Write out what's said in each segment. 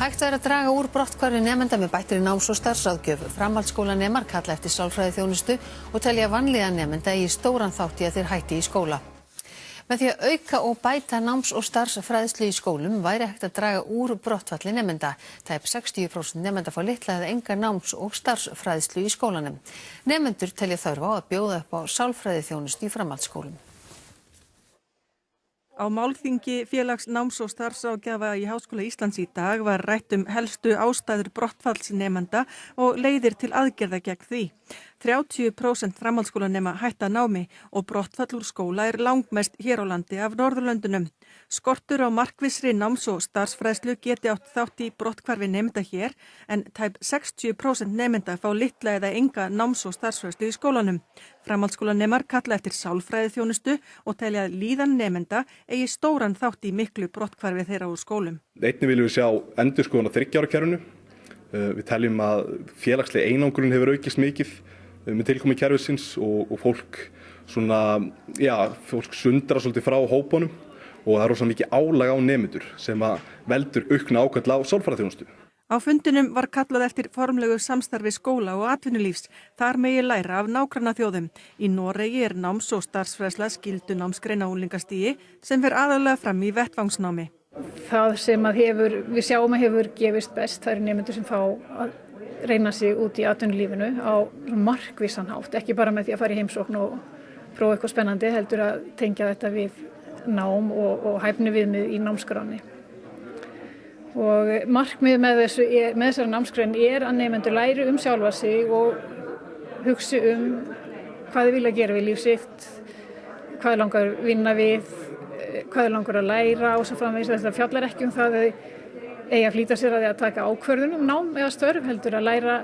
Hægt væri að draga úr brotthvarfi nemenda með bættri náms- og starfsráðgjöf. Framhaldsskólanemar kalla eftir sálfræðiþjónustu og telja vanlíðan nemenda í stóran þátt í að þeir hætti í skóla. Með því að auka og bæta náms- og starfsfræðslu í skólum væri hægt að draga úr brottfalli nemenda. Tæp 60% nemenda fá litla eða enga náms- og starfsfræðslu í skólanum. Nemendur telja þörf á að bjóða upp á sálfræðiþjónustu í framhaldsskólum. Á málþingi Félags náms- og starfsráðgjafa í Háskóla Íslands í dag var rætt helstu ástæður brottfalls nemenda og leiðir til aðgerða gegn því. 30% framhaldsskólanema hætta námi og brottfall úr skóla langmest hér á landi af Norðurlöndunum. Skortur á markvissri náms- og starfsfræðslu geti átt þátt í brotthvarfi nemenda hér en tæp 60% nemenda fá litla eða enga náms- og starfsfræðslu í skólanum. Framhaldsskólanemar kalla eftir sálfræðiþjónustu og telja að líðan nemenda eigi stóran þátt í miklu brotthvarfi þeirra úr skólum. Einnig viljum við sjá endurskoðun á 3 ára kerfinu. Við teljum að félagsleg einangrun hefur aukist mikið með tilkomu kerfisins og fólk sundrar svolítið frá hópunum og það er rosa mikið álag á nemendur sem veldur aukna ákall á sálfræðiþjónustu. Á fundinum var kallað eftir formlegu samstarfi skóla og atvinnulífs. Þar megi læra af nágrannaþjóðum. Í Noregi náms- og starfsfræðsla skyldu námsgrein á unglingastigi sem fer aðallega fram í vettvangsnámi. Það sem við sjáum að hefur gefist best, það eru nemendur sem fá að reyna sig út í atvinnulífinu á markvissan hátt, ekki bara með því að fara í heimsókn og prófa eitthvað spennandi, heldur að tengja þetta við nám og hæfniviðmið í námskránni. Og markmið með þessari námsgrein að nemendur læri sjálfa sig og hugsi hvað þau vilja gera við líf sitt, hvað þau langar að vinna við, hvað þau langar að læra og svo framvegis. Þetta fjallar ekki það að þau eigi að flýta sér að því að taka ákvörðun nám eða störf, heldur að læra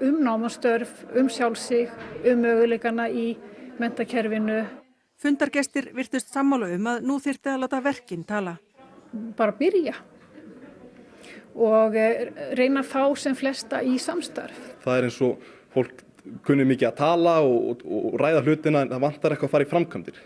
nám og störf, sjálf sig, möguleikana í menntakerfinu. Fundargestir virtust sammála að nú þyrfti að láta verkin tala. Bara byrja og reyna að fá sem flesta í samstarf. Það eins og fólk kunni mikið að tala og ræða hlutina en það vantar eitthvað að fara í framkvæmdir.